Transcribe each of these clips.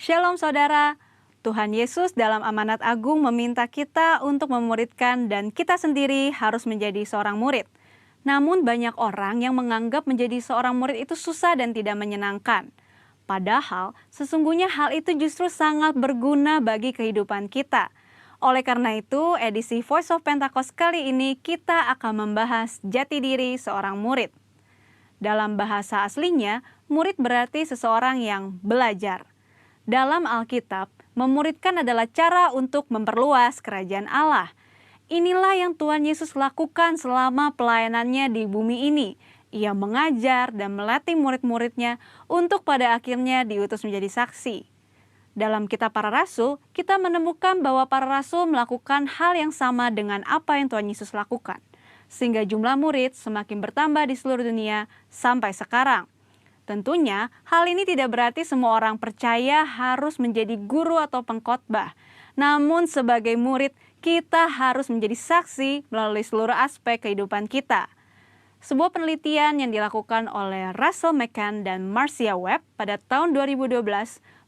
Shalom saudara, Tuhan Yesus dalam amanat agung meminta kita untuk memuridkan dan kita sendiri harus menjadi seorang murid. Namun banyak orang yang menganggap menjadi seorang murid itu susah dan tidak menyenangkan. Padahal sesungguhnya hal itu justru sangat berguna bagi kehidupan kita. Oleh karena itu, edisi Voice of Pentecost kali ini kita akan membahas jati diri seorang murid. Dalam bahasa aslinya, murid berarti seseorang yang belajar. Dalam Alkitab, memuridkan adalah cara untuk memperluas kerajaan Allah. Inilah yang Tuhan Yesus lakukan selama pelayanannya di bumi ini. Ia mengajar dan melatih murid-muridnya untuk pada akhirnya diutus menjadi saksi. Dalam kitab para rasul, kita menemukan bahwa para rasul melakukan hal yang sama dengan apa yang Tuhan Yesus lakukan. Sehingga jumlah murid semakin bertambah di seluruh dunia sampai sekarang. Tentunya, hal ini tidak berarti semua orang percaya harus menjadi guru atau pengkhotbah. Namun sebagai murid, kita harus menjadi saksi melalui seluruh aspek kehidupan kita. Sebuah penelitian yang dilakukan oleh Russell McCann dan Marcia Webb pada tahun 2012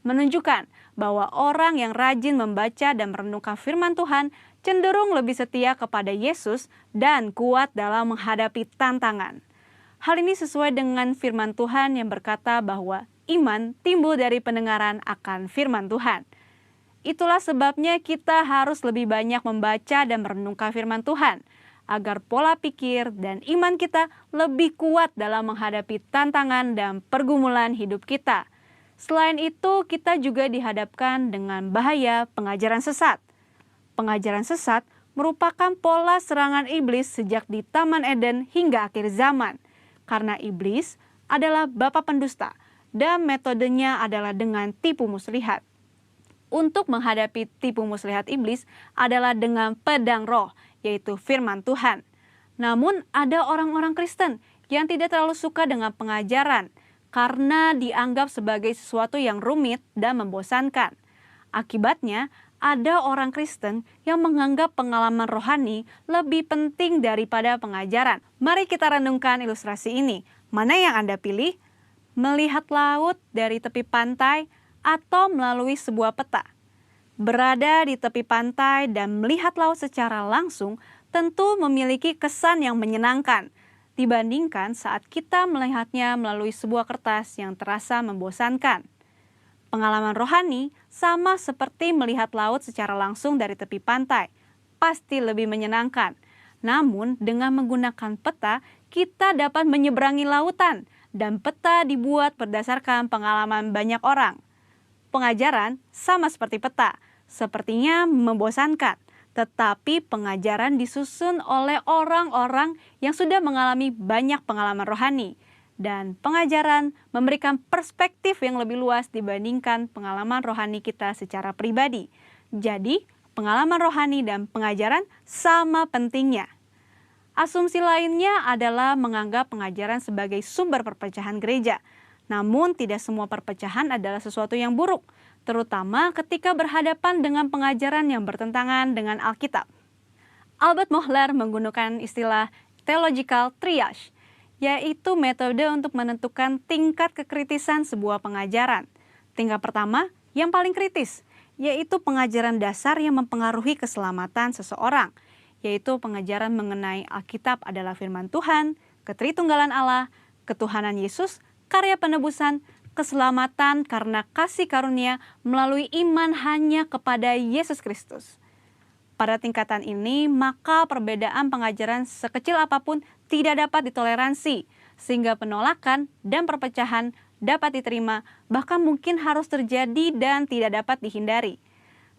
menunjukkan bahwa orang yang rajin membaca dan merenungkan firman Tuhan cenderung lebih setia kepada Yesus dan kuat dalam menghadapi tantangan. Hal ini sesuai dengan firman Tuhan yang berkata bahwa iman timbul dari pendengaran akan firman Tuhan. Itulah sebabnya kita harus lebih banyak membaca dan merenungkan firman Tuhan, agar pola pikir dan iman kita lebih kuat dalam menghadapi tantangan dan pergumulan hidup kita. Selain itu, kita juga dihadapkan dengan bahaya pengajaran sesat. Pengajaran sesat merupakan pola serangan iblis sejak di Taman Eden hingga akhir zaman. Karena iblis adalah bapa pendusta dan metodenya adalah dengan tipu muslihat. Untuk menghadapi tipu muslihat iblis adalah dengan pedang roh, yaitu firman Tuhan. Namun ada orang-orang Kristen yang tidak terlalu suka dengan pengajaran karena dianggap sebagai sesuatu yang rumit dan membosankan. Akibatnya, ada orang Kristen yang menganggap pengalaman rohani lebih penting daripada pengajaran. Mari kita renungkan ilustrasi ini. Mana yang Anda pilih? Melihat laut dari tepi pantai atau melalui sebuah peta? Berada di tepi pantai dan melihat laut secara langsung tentu memiliki kesan yang menyenangkan dibandingkan saat kita melihatnya melalui sebuah kertas yang terasa membosankan. Pengalaman rohani sama seperti melihat laut secara langsung dari tepi pantai, pasti lebih menyenangkan. Namun dengan menggunakan peta, kita dapat menyeberangi lautan dan peta dibuat berdasarkan pengalaman banyak orang. Pengajaran sama seperti peta, sepertinya membosankan, tetapi pengajaran disusun oleh orang-orang yang sudah mengalami banyak pengalaman rohani. Dan pengajaran memberikan perspektif yang lebih luas dibandingkan pengalaman rohani kita secara pribadi. Jadi, pengalaman rohani dan pengajaran sama pentingnya. Asumsi lainnya adalah menganggap pengajaran sebagai sumber perpecahan gereja. Namun, tidak semua perpecahan adalah sesuatu yang buruk, terutama ketika berhadapan dengan pengajaran yang bertentangan dengan Alkitab. Albert Mohler menggunakan istilah theological triage, yaitu metode untuk menentukan tingkat kekritisan sebuah pengajaran. Tingkat pertama, yang paling kritis, yaitu pengajaran dasar yang mempengaruhi keselamatan seseorang, yaitu pengajaran mengenai Alkitab adalah firman Tuhan, ketritunggalan Allah, ketuhanan Yesus, karya penebusan, keselamatan karena kasih karunia melalui iman hanya kepada Yesus Kristus. Pada tingkatan ini, maka perbedaan pengajaran sekecil apapun tidak dapat ditoleransi, sehingga penolakan dan perpecahan dapat diterima, bahkan mungkin harus terjadi dan tidak dapat dihindari.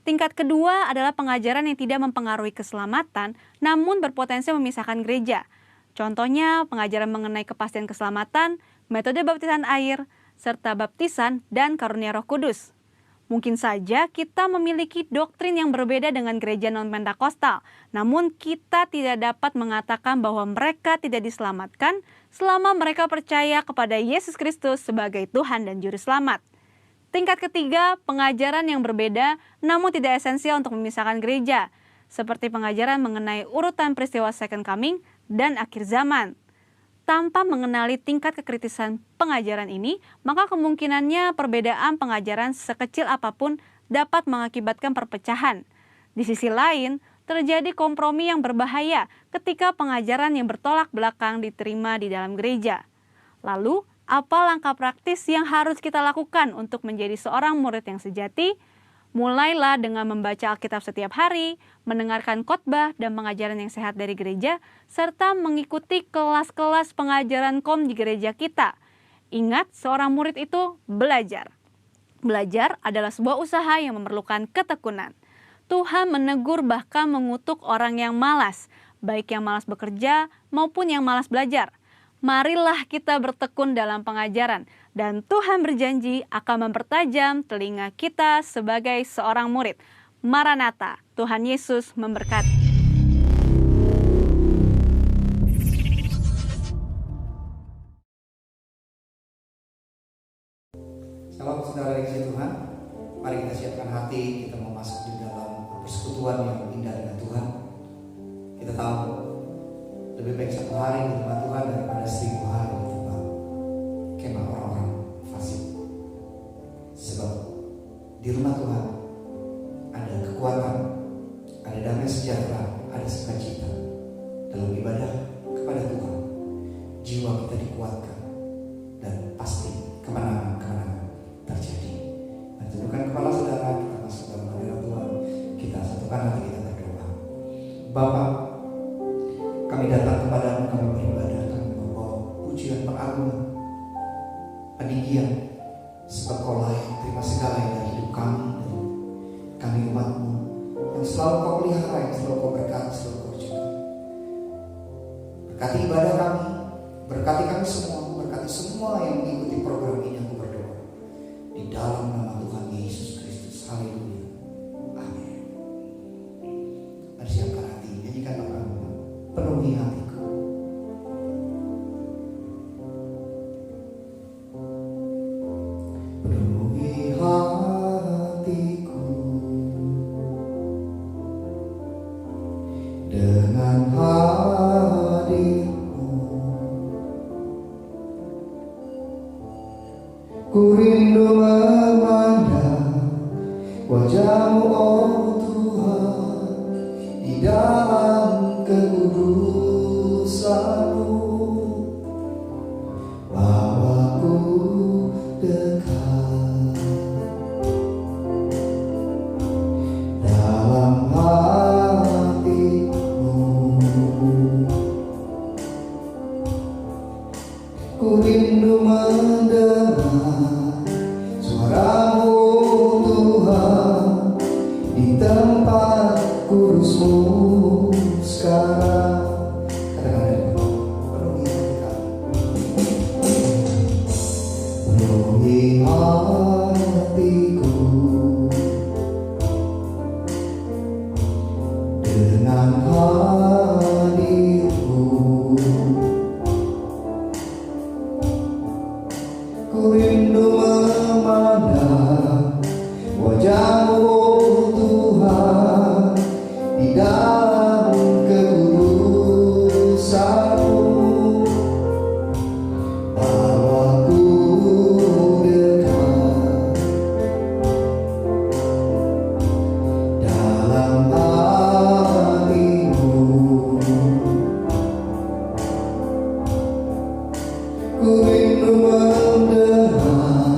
Tingkat kedua adalah pengajaran yang tidak mempengaruhi keselamatan, namun berpotensi memisahkan gereja. Contohnya, pengajaran mengenai kepastian keselamatan, metode baptisan air, serta baptisan dan karunia Roh Kudus. Mungkin saja kita memiliki doktrin yang berbeda dengan gereja non-Pentakosta, namun kita tidak dapat mengatakan bahwa mereka tidak diselamatkan selama mereka percaya kepada Yesus Kristus sebagai Tuhan dan Juru Selamat. Tingkat ketiga, pengajaran yang berbeda namun tidak esensial untuk memisahkan gereja, seperti pengajaran mengenai urutan peristiwa Second Coming dan akhir zaman. Tanpa mengenali tingkat kekritisan pengajaran ini, maka kemungkinannya perbedaan pengajaran sekecil apapun dapat mengakibatkan perpecahan. Di sisi lain, terjadi kompromi yang berbahaya ketika pengajaran yang bertolak belakang diterima di dalam gereja. Lalu, apa langkah praktis yang harus kita lakukan untuk menjadi seorang murid yang sejati? Mulailah dengan membaca Alkitab setiap hari, mendengarkan khotbah dan pengajaran yang sehat dari gereja, serta mengikuti kelas-kelas pengajaran KOM di gereja kita. Ingat, seorang murid itu belajar. Belajar adalah sebuah usaha yang memerlukan ketekunan. Tuhan menegur bahkan mengutuk orang yang malas, baik yang malas bekerja maupun yang malas belajar. Marilah kita bertekun dalam pengajaran, dan Tuhan berjanji akan mempertajam telinga kita sebagai seorang murid. Maranatha, Tuhan Yesus memberkati. Shalom saudara di Tuhan, mari kita siapkan hati, kita mau masuk di dalam persekutuan yang indah dengan Tuhan. Kita tahu lebih baik satu hari di rumah Tuhan daripada 1000 hari di tempat kemah orang-orang fasik. Sebab di rumah Tuhan ada kekuatan, ada damai sejahtera, ada sukacita. Dalam ibadah kepada Tuhan, jiwa kita dikuatkan dan pasti kemenangan terjadi. Dan tundukkan kepala saudara, kita masuk dalam hadirat Tuhan. Kita satukan hati kita berdoa. Bapa, kami datang kepadamu, kami beribadah, kami membawa pujian pengagungan, peninggian, sebab Kau layak terima segala yang dari hidup kami dan kami umat-Mu yang selalu Kau pelihara, yang selalu Kau berkati, selalu Kau jaga. Berkati ibadah kami, berkati kami semua, berkati semua yang mengikuti program ini. Aku berdoa di dalam nama Tuhan Yesus Kristus. Haleluya. Amin. Mari siapkan hati, nyanyikan pengagungan, penuhi hatiku. Penuhi hatiku dengan hadir-Mu. Ku rindu memandang wajah-Mu, oh Tuhan, di dalam kekudusan-Mu. Bawaku dekat dalam hati-Mu. Ku rindu mendengar suara-Mu, Tuhan, di tempat kudus-Mu sekarang. Penuhi hatiku dengan hadir-Mu. Ku rindu memandang wajah-Mu, Tuhan, di dalam kekudusan-Mu. Bawaku dekat dalam hati-Mu. Ku rindu mendengar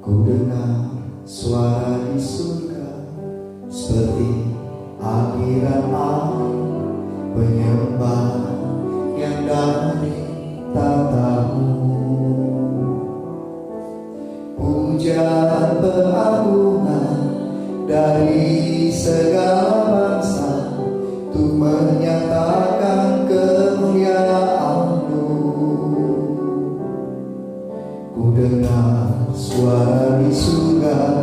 Ku dengar suara di surga seperti aliran air, penyembah yang dari tatamu. Pujian pengagungan dari segala bangsa untuk menyatakan kemuliaan-Mu. Ku dengar suara di surga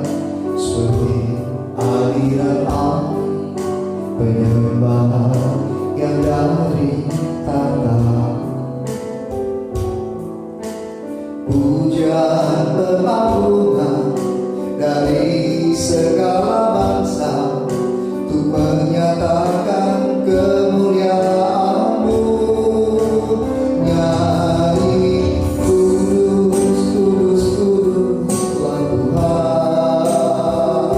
seperti aliran air, penyembah yang dari tanah. Pujian pengagungan dari segala bangsa untuk menyatakan kemuliaan-Mu. Nyanyi kudus, kudus, kuduslah Tuhan.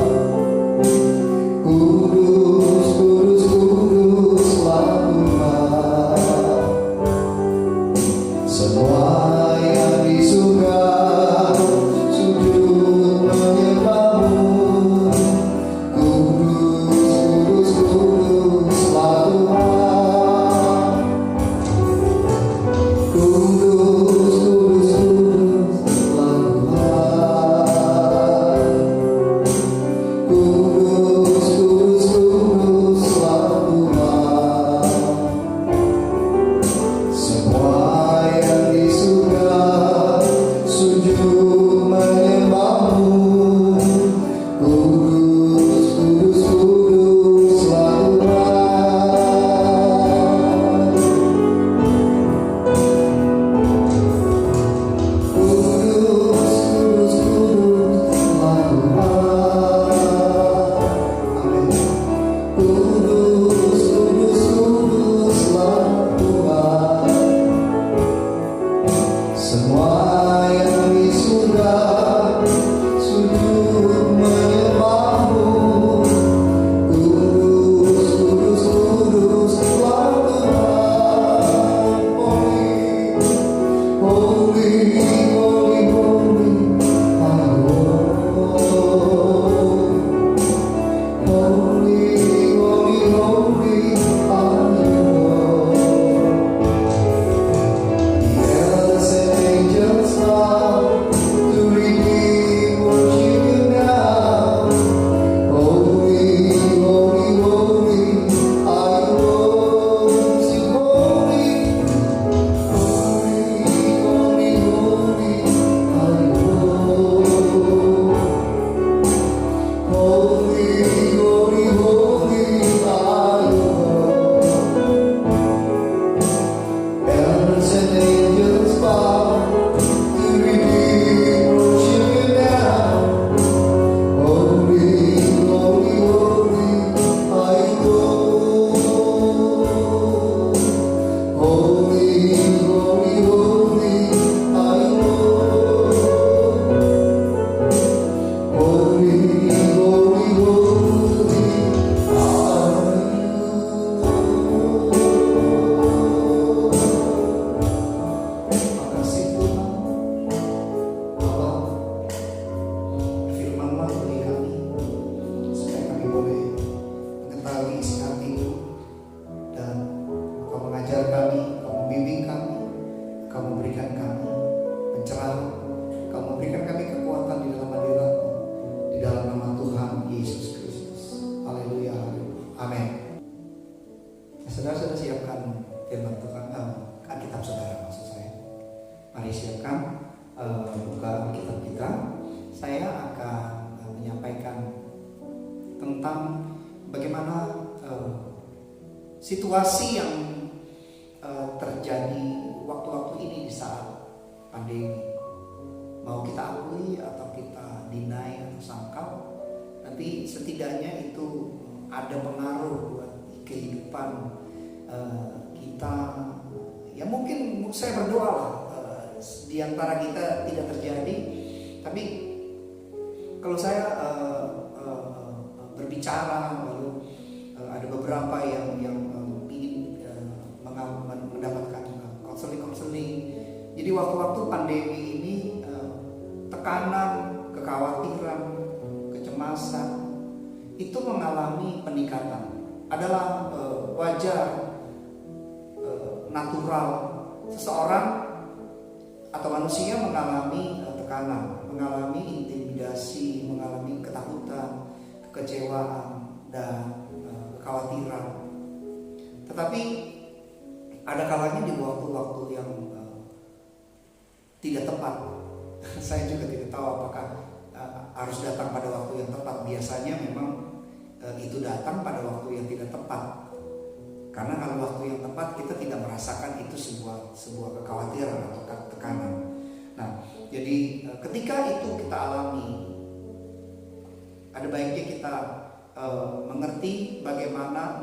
Kudus, kudus, kuduslah Tuhan. Semua yang di surga sujud menyembah-Mu. Kudus, kudus, kuduslah Tuhan. Kudus, kudus, kuduslah Tuhan. Kudus, kudus, kuduslah Tuhan. Semua yang di surga sujud menyembah-Mu. Kudus, kudus, kuduslah Tuhan. Kudus, kudus, kuduslah Tuhan. Amin. Kudus, kudus, kuduslah Tuhan. Semua yang di surga sujud menyembah-Mu. Kudus, kudus, kuduslah Tuhan. Holy, holy, holy, our Lord. Holy, holy, holy, our Lord. The elders and angels bow to redeem, worship You now. Holy, holy, holy, are You, Lord. Sing holy, holy, holy, holy, are You, Lord. Holy, holy, holy are You, Lord. Elders and angels bow to redeem, worship You now. Holy, holy, holy are You, Lord. Holy, holy, holy are You, Lord. Holy, holy, holy are You. Makasih Tuhan, Bapa, firman-Mu bagi kami, supaya kami boleh mengetahui isi hati-Mu, dan Engkau mengajar kami, Engkau membimbing kami, Engkau memberikan kami pencerahan, Engkau memberikan kami kekuatan di dalam hadirat-Mu, di dalam nama Tuhan Yesus Kristus. Haleluya, haleluya. Amin. Saudara sudah siapkan firman Tuhan, Alkitab saudara maksud saya. Mari siapkan buka Alkitab kita. Saya akan menyampaikan tentang bagaimana situasi yang terjadi waktu-waktu ini di saat pandemi. Mau kita akui atau kita deny atau sangkal, tapi setidaknya itu ada pengaruh buat kehidupan kita. Ya mungkin saya berdoa lah di antara kita tidak terjadi, tapi kalau saya berbicara lalu ada beberapa yang ingin mendapatkan konseling. Jadi waktu-waktu pandemi ini tekanan, kekhawatiran, kecemasan itu mengalami peningkatan. Adalah wajar, natural seseorang atau manusia mengalami tekanan, mengalami intimidasi, mengalami ketakutan, kekecewaan, dan kekhawatiran. Tetapi ada kalanya di waktu-waktu yang tidak tepat. Saya juga tidak tahu apakah harus datang pada waktu yang tepat. Biasanya memang itu datang pada waktu yang tidak tepat. Karena kalau waktu yang tepat kita tidak merasakan itu sebuah kekhawatiran atau tekanan. Nah, jadi ketika itu kita alami, ada baiknya kita mengerti bagaimana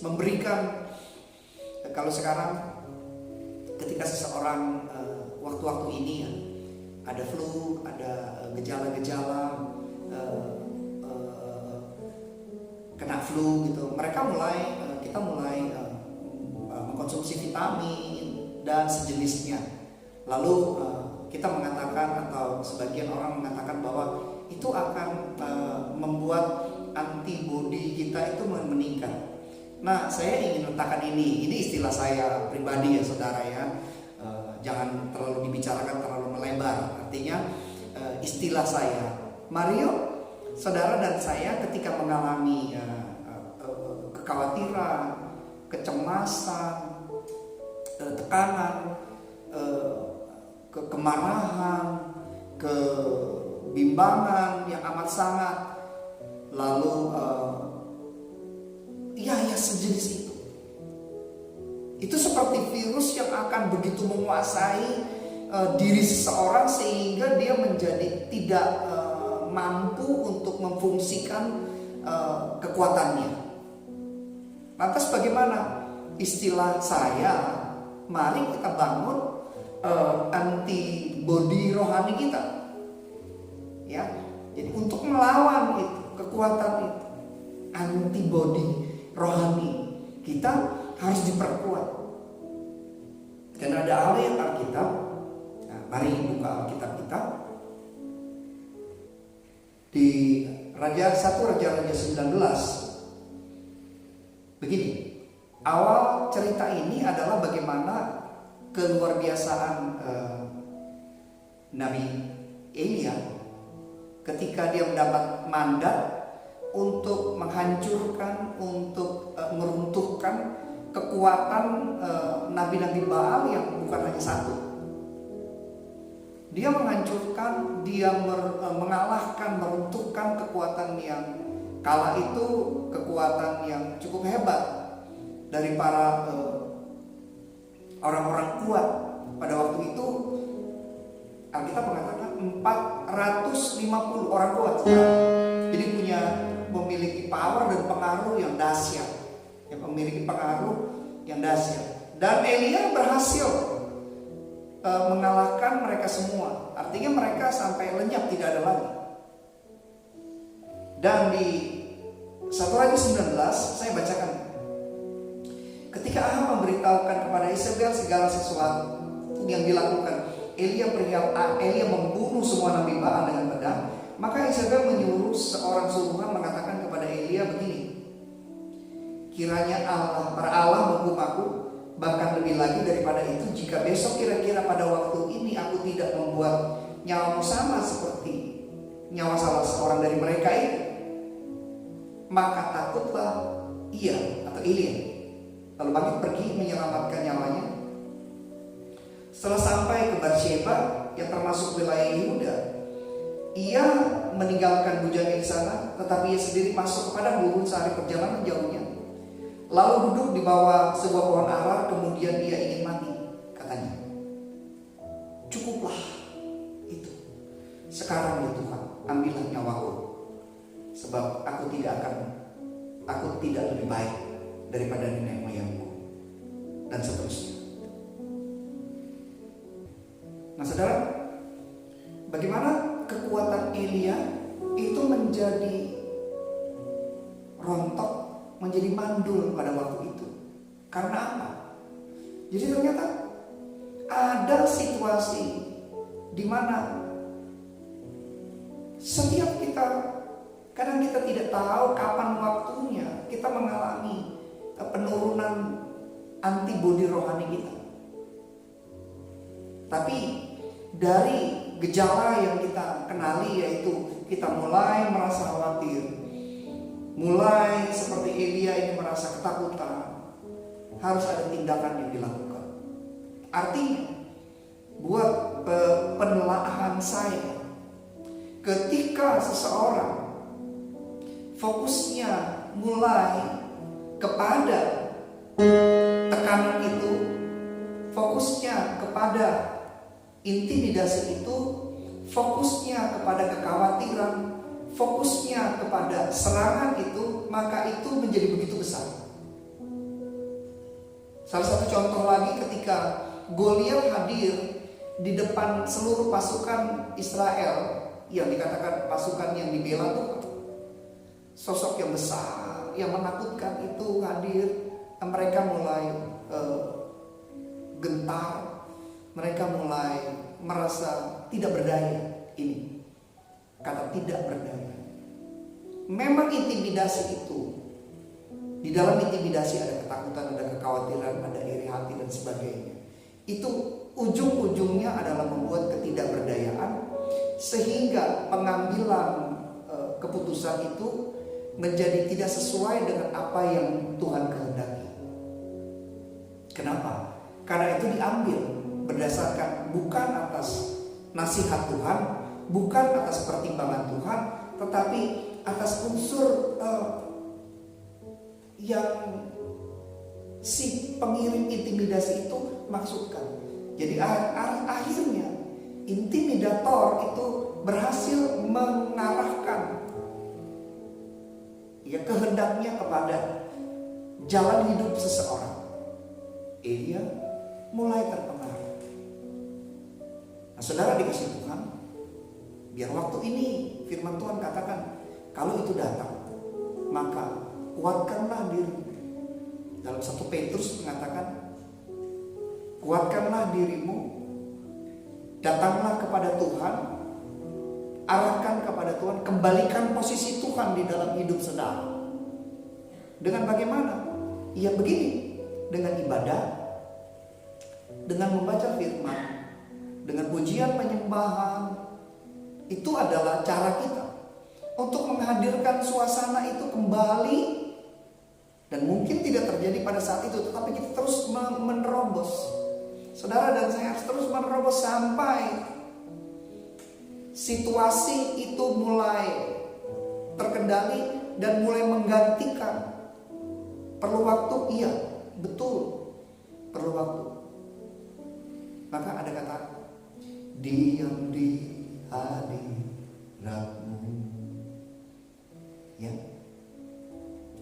memberikan. Kalau sekarang ketika seseorang waktu-waktu ini ya, ada flu, ada gejala-gejala kena flu gitu, kita mulai mengkonsumsi vitamin dan sejenisnya. Lalu kita mengatakan, atau sebagian orang mengatakan bahwa itu akan membuat antibodi kita itu meningkat. Nah, saya ingin letakkan ini istilah saya pribadi ya saudara ya, jangan terlalu dibicarakan terlalu melebar. Artinya istilah saya, Mario, saudara dan saya ketika mengalami kekhawatiran, kecemasan, tekanan, kemarahan, kebimbangan yang amat sangat, lalu ya sejenis itu seperti virus yang akan begitu menguasai diri seseorang sehingga dia menjadi tidak mampu untuk memfungsikan kekuatannya. Lantas bagaimana? Istilah saya, mari kita bangun antibodi rohani kita, ya. Jadi untuk melawan itu kekuatan itu, antibodi rohani kita harus diperkuat. Dan ada ayat Alkitab. Nah, mari buka Alkitab kita di Raja 19. Begini, awal cerita ini adalah bagaimana keluar biasaan Nabi Elia ketika dia mendapat mandat untuk menghancurkan, untuk meruntuhkan kekuatan nabi-nabi Baal yang bukan hanya satu. Dia menghancurkan, dia mengalahkan, meruntuhkan kekuatan yang kala itu kekuatan yang cukup hebat dari para orang-orang kuat pada waktu itu. Alkitab mengatakan 450 orang kuat. Jadi memiliki power dan pengaruh yang dahsyat, dan Elia berhasil mengalahkan mereka semua. Artinya mereka sampai lenyap, tidak ada lagi. Dan di 1 Raja 19 saya bacakan, ketika Ahab memberitahukan kepada Isabel segala sesuatu yang dilakukan Elia membunuh semua nabi Baal dengan pedang, maka Isabel menyuruh seorang suruhan mengatakan kepada Elia begini, kiranya para Allah menghukum aku, bahkan lebih lagi daripada itu, jika besok kira-kira pada waktu ini aku tidak membuat nyawamu sama seperti nyawa salah seorang dari mereka itu, maka takutlah Elia, lalu bangkit pergi menyelamatkan nyawanya. Setelah sampai ke Beersheba yang termasuk wilayah Yehuda, ia meninggalkan bujangnya di sana, tetapi ia sendiri masuk ke padang gurun sehari perjalanan jauhnya. Lalu duduk di bawah sebuah pohon ara, kemudian ia ingin mati. Katanya, cukuplah itu. Sekarang ya Tuhan, ambillah nyawaku, sebab aku tidak lebih baik daripada nenek moyangku, dan seterusnya. Nah saudara, bagaimana kekuatan Elia itu menjadi rontok, menjadi mandul pada waktu itu. Karena apa? Jadi ternyata ada situasi di mana setiap kita, kadang kita tidak tahu kapan waktunya kita mengalami penurunan antibodi rohani kita. Tapi dari gejala yang kita kenali, yaitu kita mulai merasa khawatir, mulai seperti Elia ini merasa ketakutan, harus ada tindakan yang dilakukan. Artinya, buat penelaahan saya, ketika seseorang fokusnya mulai kepada tekanan itu, fokusnya kepada intimidasi itu, fokusnya kepada kekhawatiran, fokusnya kepada serangan itu, maka itu menjadi begitu besar. Salah satu contoh lagi ketika Goliat hadir di depan seluruh pasukan Israel, yang dikatakan pasukan yang dibela Tuhan, sosok yang besar, yang menakutkan itu hadir, mereka mulai gentar, mereka mulai merasa tidak berdaya. Ini kata tidak berdaya. Memang intimidasi itu, di dalam intimidasi ada ketakutan, ada kekhawatiran, ada iri hati dan sebagainya. Itu ujung-ujungnya adalah membuat ketidakberdayaan, sehingga pengambilan keputusan itu menjadi tidak sesuai dengan apa yang Tuhan kehendaki. Kenapa? Karena itu diambil berdasarkan bukan atas nasihat Tuhan, bukan atas pertimbangan Tuhan, tetapi atas unsur yang si pengirim intimidasi itu maksudkan. Jadi akhirnya intimidator itu berhasil mengarahkan kehendaknya kepada jalan hidup seseorang. Ia mulai terpengaruh. Nah, saudara dikasih Tuhan, biar waktu ini firman Tuhan katakan, kalau itu datang, maka kuatkanlah diri. Dalam 1 Petrus mengatakan, kuatkanlah dirimu, datanglah kepada Tuhan, arahkan kepada Tuhan, kembalikan posisi Tuhan di dalam hidup saudara. Dengan bagaimana? Ya begini, dengan ibadah, dengan membaca firman, dengan pujian penyembahan. Itu adalah cara kita untuk menghadirkan suasana itu kembali. Dan mungkin tidak terjadi pada saat itu, tetapi kita terus menerobos. Saudara dan saya harus terus menerobos sampai situasi itu mulai terkendali dan mulai menggantikan. Perlu waktu? Iya, betul. Perlu waktu. Maka ada kata, diam di hadiratmu. Ya.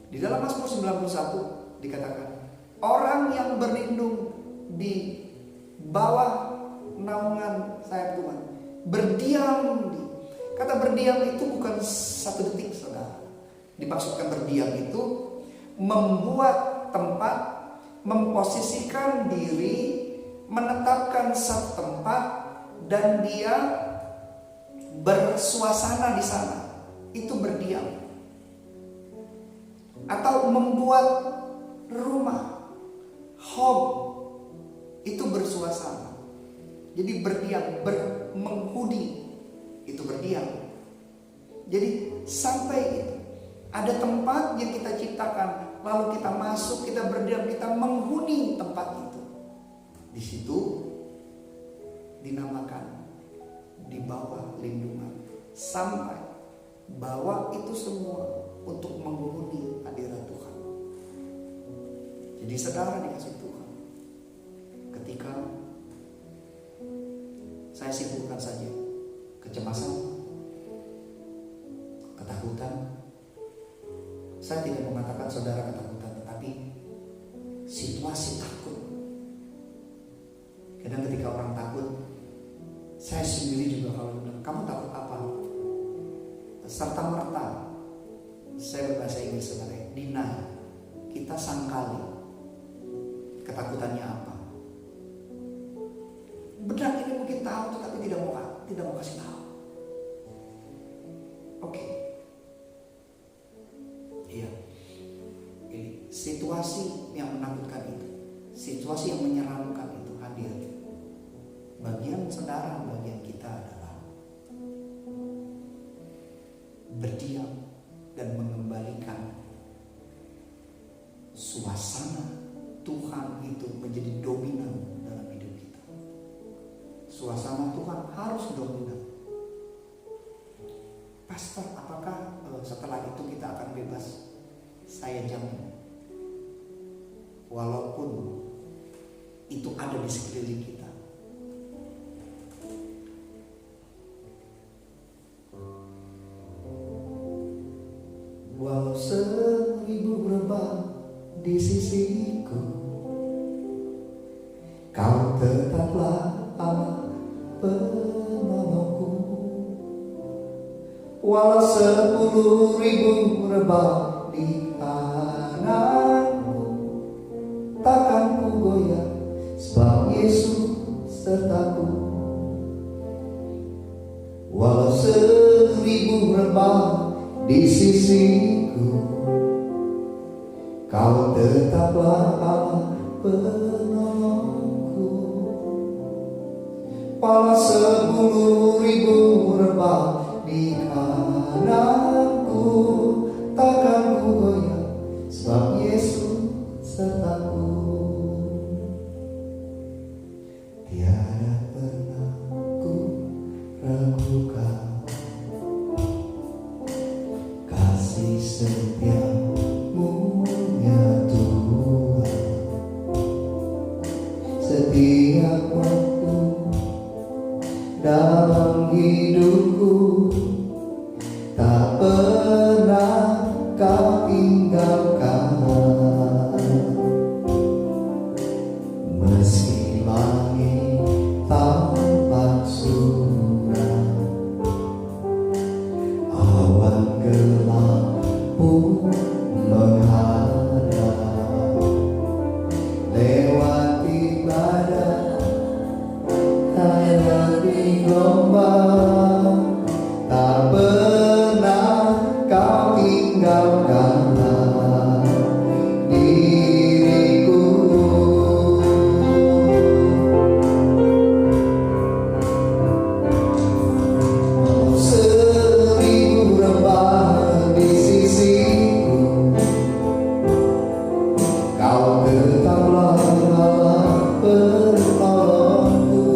Di dalam Mazmur 91 dikatakan, orang yang berlindung di bawah naungan sayap Tuhan, berdiam di. Kata berdiam itu bukan 1 detik, saudara. Dimaksudkan berdiam itu membuat tempat, memposisikan diri, menetapkan satu tempat, dan dia bersuasana di sana. Itu berdiam. Atau membuat rumah, home, itu bersuasana. Jadi berdiam, menghuni, itu berdiam. Jadi sampai itu ada tempat yang kita ciptakan, lalu kita masuk, kita berdiam, kita menghuni tempat itu. Di situ dinamakan di bawah lindungan, sampai bawa itu semua untuk menghuni hadirat Tuhan. Jadi saudara dikasih Tuhan, ketika saya simpulkan saja, kecemasan, ketakutan, saya tidak mengatakan saudara ketakutan, tetapi situasi takut. Kadang ketika orang takut, saya sendiri juga kalau bilang, kamu takut apa? Serta merta saya berbahasa Inggris sebenarnya, deny, kita sangkali ketakutannya apa. tahu tetapi tidak mau kasih tahu. Oke. Iya. Ini situasi yang menakutkan itu, situasi yang menyeramkan itu hadir. Bagian saudara, bagian kita adalah berdiam dan mengembalikan suasana Tuhan itu menjadi dominan dalam hidup kita. Suasana Tuhan harus dominan. Pastor, apakah setelah itu kita akan bebas? Saya jamin. Walaupun itu ada di sekeliling kita. Walau 1000 rebah di sisiku, Kau tetaplah Allah penolongku. Walau 10.000 rebah di kananku, takkan ku goyah, sebab Yesus sertaku. Walau 1000 rebah di sisiku, Kau tetaplah Allah penolongku. Walau 10.000 rebah di kananku, takkan ku goyah, sebab Yesus sertaku. Tiada pernah ku ragukan kasih setiamu ya Tuhan. Setiap waktu dalam hidupku, tak pernah Kau tinggalkan. Meski langit tampak suram, awan gelap pun menghadap, lewati badai, hadapi gelombang, tak pernah Kau tinggalkanlah diriku. Walau 1000 rebah di sisiku, Kau tetaplah Allah penolongku.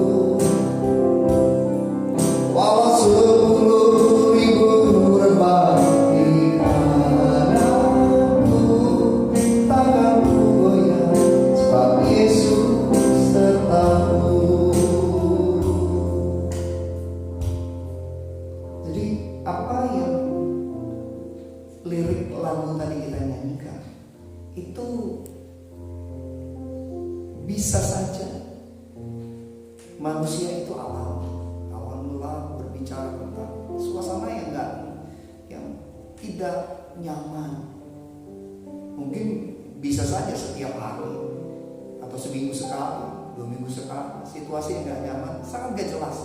Walau 10.000 rebah di kananku, takkan ku goyah, sebab Yesus sertaku. Jadi apa yang lirik lagu tadi kita nyanyikan itu bisa saja manusia itu awal mula berbicara tentang suasana yang tidak nyaman. Mungkin bisa saja setiap hari atau seminggu sekali, 2 minggu sekali, situasi yang gak nyaman, sangat gak jelas.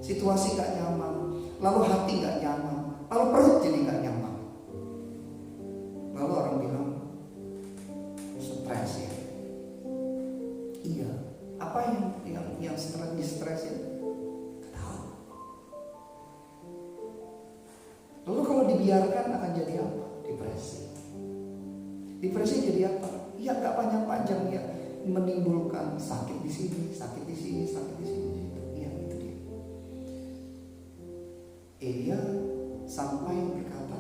Situasi gak nyaman, lalu hati gak nyaman, lalu perut jadi gak nyaman. Lalu orang bilang stres ya. Iya, apa yang stres ya? Tahu. Lalu kalau dibiarkan akan jadi apa? Depresi. Depresi jadi apa? Ya gak panjang-panjang ya, menimbulkan sakit di sini, sakit di sini, sakit di sini. Iya, itu dia. Elia sampai berkata,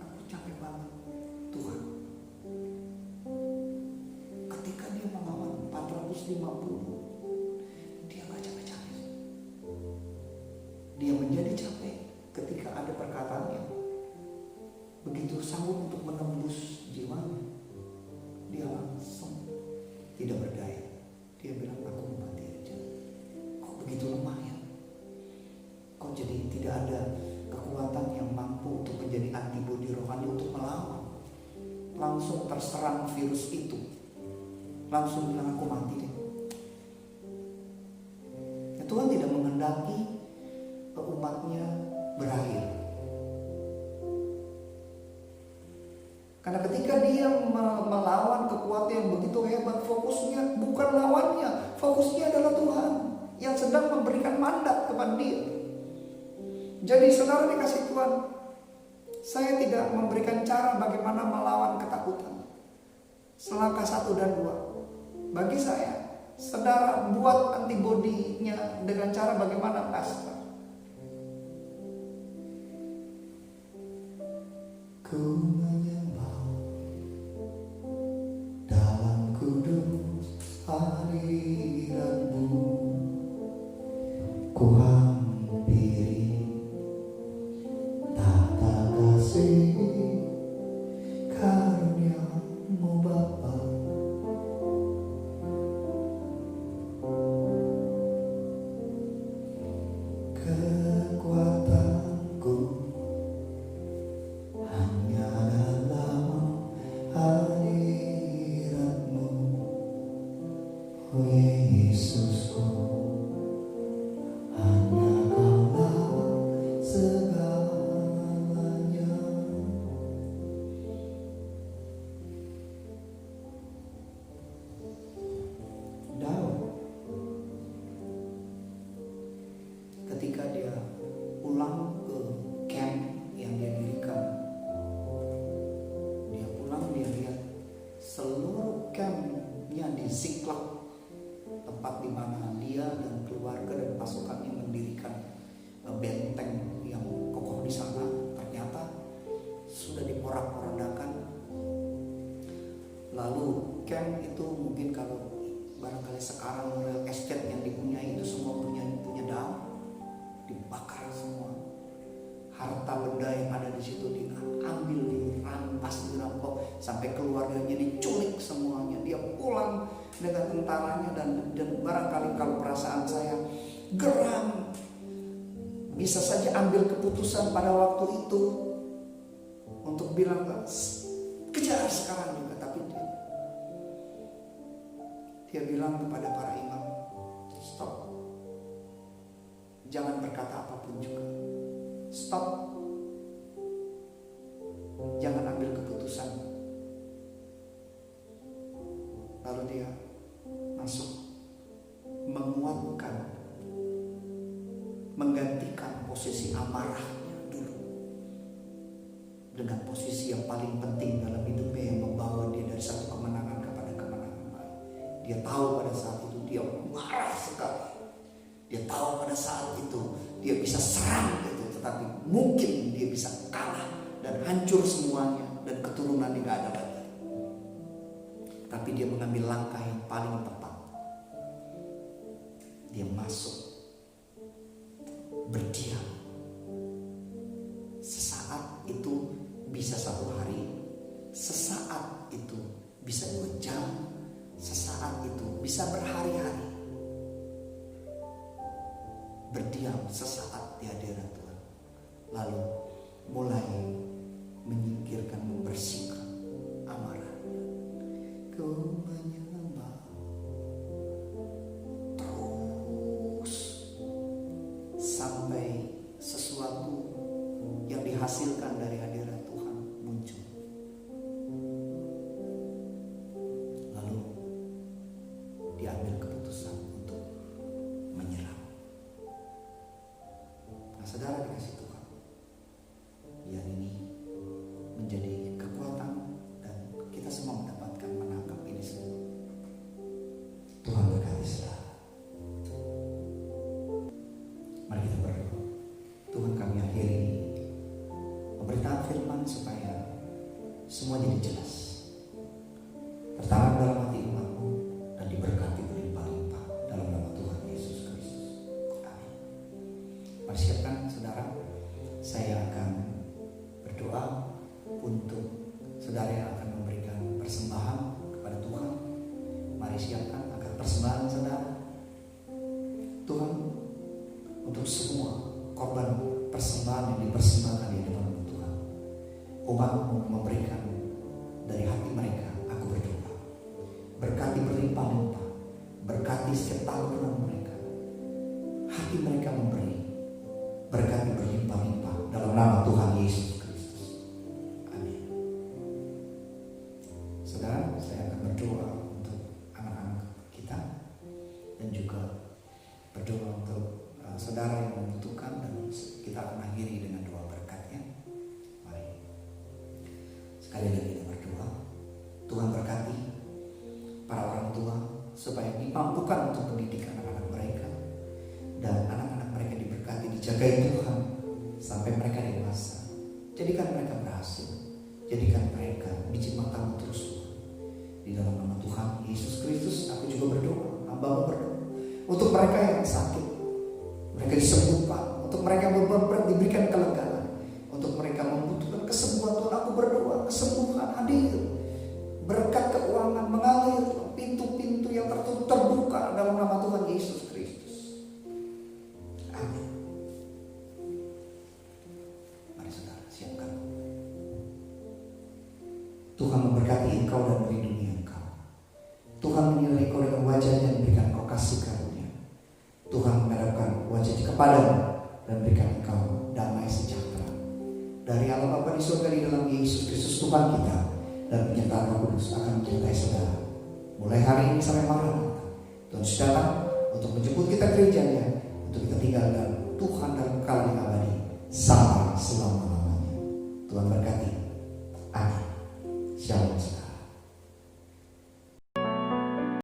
aku capek banget Tuhan. Ketika dia melawan 450, dia gak capek-capek. Dia menjadi capek ketika ada perkataan yang begitu sanggup untuk menembus jiwanya. Dia langsung tidak berdaya. Dia bilang, aku mau mati aja. Kok begitu lemah ya? Kok jadi tidak ada kekuatan yang mampu untuk menjadi antibodi rohani untuk melawan? Langsung terserang virus itu. Langsung bilang, aku mati deh. Ya, Tuhan tidak Karena ketika dia melawan kekuatan yang begitu hebat, fokusnya bukan lawannya, fokusnya adalah Tuhan yang sedang memberikan mandat kepada dia. Jadi saudara dikasih Tuhan, saya tidak memberikan cara bagaimana melawan ketakutan. Selangkah 1 dan 2. Bagi saya, saudara buat antibodinya dengan cara bagaimana, Pastor? Ku menyembah dalam kudus hadirat-Mu, ku hampiri tata kasih karunia-Mu Bapa. Kekuatanku hanya dalam hadirat-Mu, oh Yesusku, hanya Kaulah segalanya. Daud ketika dia pulang ke camp yang dia dirikan, dia pulang, dia lihat seluruh campnya di Ziklag, tempat di mana dia dan keluarga dan pasukannya mendirikan benteng yang kokoh di sana, ternyata sudah diporak-porandakan. Lalu camp itu mungkin kalau barangkali sekarang real estate yang dipunyai itu semua punya Daud, dibakar semua. Harta benda yang ada di situ diambil, dirampas, dirampok, sampai keluarganya diculik semuanya. Dia pulang dengan tentaranya dan barangkali kalau perasaan saya geram, bisa saja ambil keputusan pada waktu itu untuk bilang kejar sekarang juga, tapi dia bilang kepada para imam, stop, jangan berkata apapun juga, stop, jangan ambil keputusan. Lalu dia masuk menguatkan, menggantikan posisi amarahnya dulu dengan posisi yang paling penting dalam hidupnya, yang membawa dia dari satu kemenangan kepada kemenangan baru. Dia tahu pada saat itu dia marah sekali. Dia tahu pada saat itu dia bisa serang gitu, tetapi mungkin dia bisa kalah dan hancur semuanya dan keturunan tidak ada lagi. Tapi dia mengambil langkah yang paling tepat. Dia masuk, berdiam. Sesaat itu bisa 1 hari, sesaat itu bisa 2 jam, sesaat itu bisa berhari-hari. Berdiam sesaat di hadirat Tuhan, lalu mulai menyingkirkan, membersihkan amarahnya. Ku menyembah terus sampai sesuatu yang dihasilkan dari hadirat Tuhan muncul. Lalu diambil keputusan untuk menyerah. Nah, saudara dikasih Tuhan, biar ini menjadi kekuatan dan kita semua mendapatkan menangkap ini semua. Tuhan berkati saudara. Mari kita berdoa. Tuhan, kami akhiri pemberitaan firman supaya semua jadi jelas, tertanam dalam hati umat-Mu dan diberkati berlimpah-limpah dalam nama Tuhan Yesus Kristus. Amin. Mari siapkan saudara, saya akan berdoa untuk saudara yang akan memberikan persembahan kepada Tuhan. Mari siapkan akan persembahan saudara. Tuhan, untuk semua korban persembahan yang dipersembahkan di depan Tuhan, umat-Mu memberikan dari hati mereka. Aku berdoa, berkati berlimpah-limpah, berkati setiap taluran mereka, hati mereka memberi, berkati berlimpah-limpah dalam nama Tuhan Yesus Kristus. Amin. Sekali lagi kita berdoa, Tuhan berkati para orang tua supaya dimampukan untuk mendidik anak-anak mereka, dan anak-anak mereka diberkati, dijagai Tuhan sampai mereka dewasa. Jadikan mereka berhasil, jadikan mereka biji matamu terus Tuhan. Di dalam nama Tuhan Yesus Kristus aku juga berdoa, hamba-Mu berdoa untuk mereka yang sakit, mereka disembuhkan, untuk mereka yang berat diberikan kelegaan, untuk mereka membutuhkan kesembuhan. Tuhan, aku berdoa kesembuhan hadir, berkat keuangan mengalir, pintu-pintu yang tertutup terbuka dalam nama Tuhan Yesus Kristus. Amin. Mari saudara siapkan. Tuhan memberkati engkau dan melindungi engkau. Tuhan menyertai engkau dengan wajahnya dan berikan engkau kasih karunia. Tuhan menghadapkan wajahnya kepadamu dan berikan engkau damai sejahtera. Dari Allah Bapa di surga di dalam Yesus Kristus Tuhan kita, dan penyertaan Roh Kudus akan menyertai saudara mulai hari ini sampai Maranatha. Tuhan sudah datang untuk menjemput kita gerejanya, untuk kita tinggal dalam Tuhan dalam kekal yang abadi sampai selama-lamanya. Tuhan berkati.